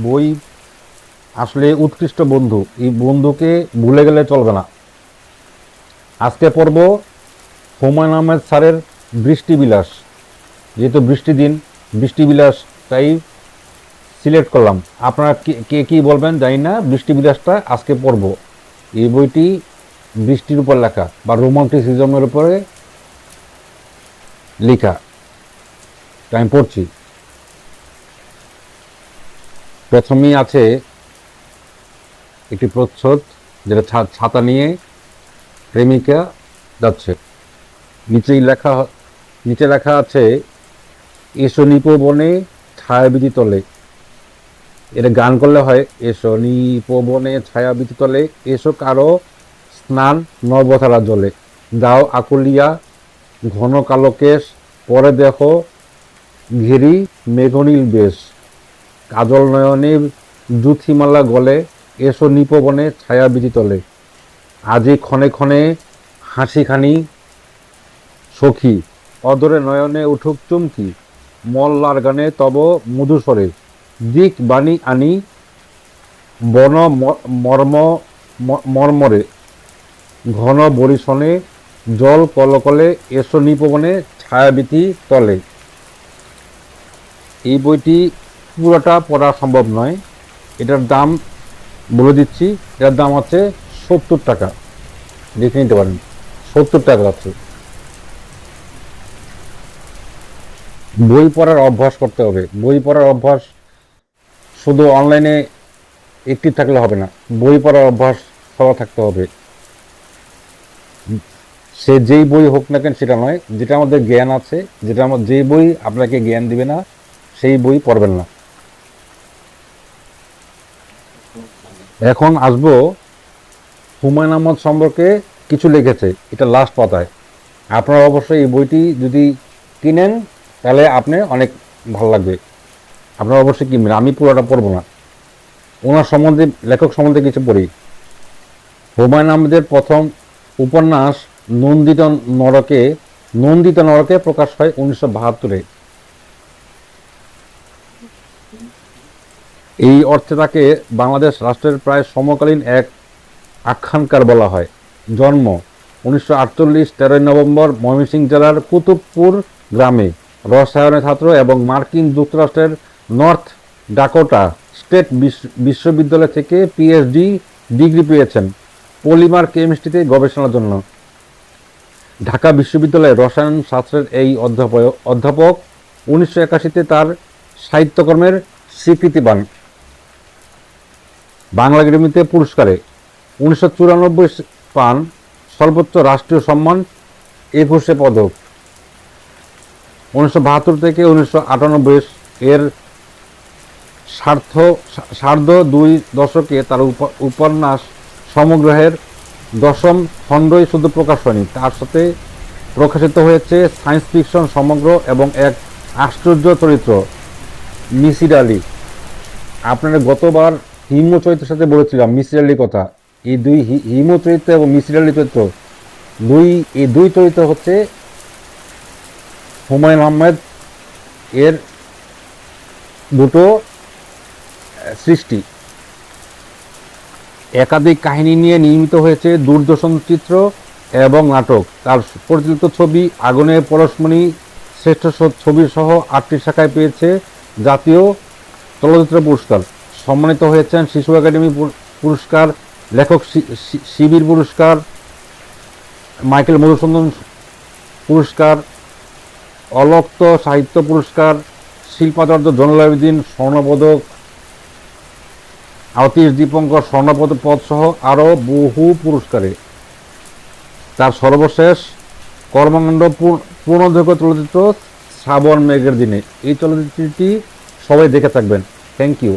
বই আসলে উৎকৃষ্ট বন্ধু, এই বন্ধুকে ভুলে গেলে চলবে না। আজকে পড়ব হুমায়ুন আহমেদ স্যারের বৃষ্টিবিলাস। যেহেতু বৃষ্টি দিন, বৃষ্টিবিলাসটাই সিলেক্ট করলাম। আপনারা কে কি বলবেন জানি না, বৃষ্টিবিলাসটা আজকে পড়ব। এই বইটি বৃষ্টির উপর লেখা বা রোমান্টিসিজমের উপরে লেখা। আমি পড়ছি। প্রথমেই আছে একটি প্রচ্ছদ, যেটা ছাতা নিয়ে প্রেমিকা যাচ্ছে। নিচেই লেখা নিচে লেখা আছে, এসো নিপবনে ছায়াবিধি তলে। এটা গান করলে হয়, এসো নিপবনে ছায়াবিধি তলে, এসো কারো স্নান নবতারা জলে, দাও আকুলিয়া ঘন কালো কেশ, পরে দেখো ঘেরি মেঘনীল বেশ, কাজল নয়নে জুথিমালা গলে, এসো নিপবনে ছায়াবিধি তলে, আজি ক্ষণে ক্ষণে হাসিখানি সখী, অদরে নয়নে উঠুক চুমকি, মল্লার গানে তব মধুস্বরে, দিক বাণী আনি বন মর্ম মর্মরে, ঘন বরিশনে জল কলকলে, এসো নিপবনে ছায়াবিধি তলে। এই বইটি পুরোটা পড়া সম্ভব নয়। এটার দাম বলে দিচ্ছি, এটার দাম হচ্ছে 70 টাকা। দেখে নিতে পারেন, 70 টাকা আছে। বই পড়ার অভ্যাস করতে হবে। বই পড়ার অভ্যাস শুধু অনলাইনে একটি থাকলে হবে না, বই পড়ার অভ্যাস সবার থাকতে হবে। সে যেই বই হোক না কেন সেটা নয়, যেটা আমাদের জ্ঞান আছে, যেই বই আপনাকে জ্ঞান দিবে না সেই বই পড়বেন না। এখন আসবো হুমায়ুন আহমদ সম্পর্কে কিছু লিখেছে, এটা লাস্ট পাতায়। আপনারা অবশ্যই এই বইটি যদি কিনেন তাহলে আপনি অনেক ভালো লাগবে, আপনারা অবশ্যই কিনবেন। আমি পুরোটা পড়বো না, ওনার সম্বন্ধে, লেখক সম্বন্ধে কিছু পড়ি। হুমায়ুন আহমেদের প্রথম উপন্যাস নন্দিত নরকে প্রকাশ হয় 1972-এ। এই অর্থে তাকে বাংলাদেশ রাষ্ট্রের প্রায় সমকালীন এক আখ্যানকার বলা হয়। জন্ম 1948, 13 নভেম্বর ময়মনসিংহ জেলার কুতুবপুর গ্রামে। রসায়নের ছাত্র এবং মার্কিন যুক্তরাষ্ট্রের নর্থ ডাকোটা স্টেট বিশ্ববিদ্যালয় থেকে পিএইচডি ডিগ্রি পেয়েছেন পলিমার কেমিস্ট্রিতে গবেষণার জন্য। ঢাকা বিশ্ববিদ্যালয়ের রসায়ন শাস্ত্রের এই অধ্যাপক 1981-তে তার সাহিত্যকর্মের স্বীকৃতি পান বাংলা একাডেমিতে পুরস্কারে। 1994 পান সর্বোচ্চ রাষ্ট্রীয় সম্মান 21 পদক। 1972 থেকে 1998 এর সার্ধ 2 দশকে তার উপন্যাস সমগ্রের 10ম খণ্ডই শুধু প্রকাশ হয়নি, তার সাথে প্রকাশিত হয়েছে সায়েন্স ফিকশন সমগ্র এবং এক আশ্চর্য চরিত্র, মিসির আলী। আপনারা গতবার হিমু চরিত্রের সাথে বলেছিলাম মিসির আলীর কথা। এই দুই হিমু চরিত্র এবং মিসির আলী চরিত্র, এই দুই চরিত্র হচ্ছে হুমায়ুন আহমেদ এর দুটো সৃষ্টি। একাধিক কাহিনী নিয়ে নির্মিত হয়েছে দূরদর্শন চিত্র এবং নাটক। তার পরিচালিত ছবি আগুনের পরশমণি শ্রেষ্ঠ ছবি সহ 8টি শাখায় পেয়েছে জাতীয় চলচ্চিত্র পুরস্কার। সম্মানিত হয়েছেন শিশু একাডেমি পুরস্কার, লেখক শিবির পুরস্কার, মাইকেল মধুসূদন পুরস্কার, অলক্ত সাহিত্য পুরস্কার, শিল্পাচার্য জয়নুল আবেদিন স্বর্ণপদক, আতিশ দীপঙ্কর স্বর্ণপদক সহ আরও বহু পুরস্কারে। তার সর্বশেষ কর্মকাণ্ড পূর্ণদৈর্ঘ্য চলচ্চিত্র শ্রাবণ মেঘের দিনে। এই চলচ্চিত্রটি সবাই দেখে থাকবেন। Thank you.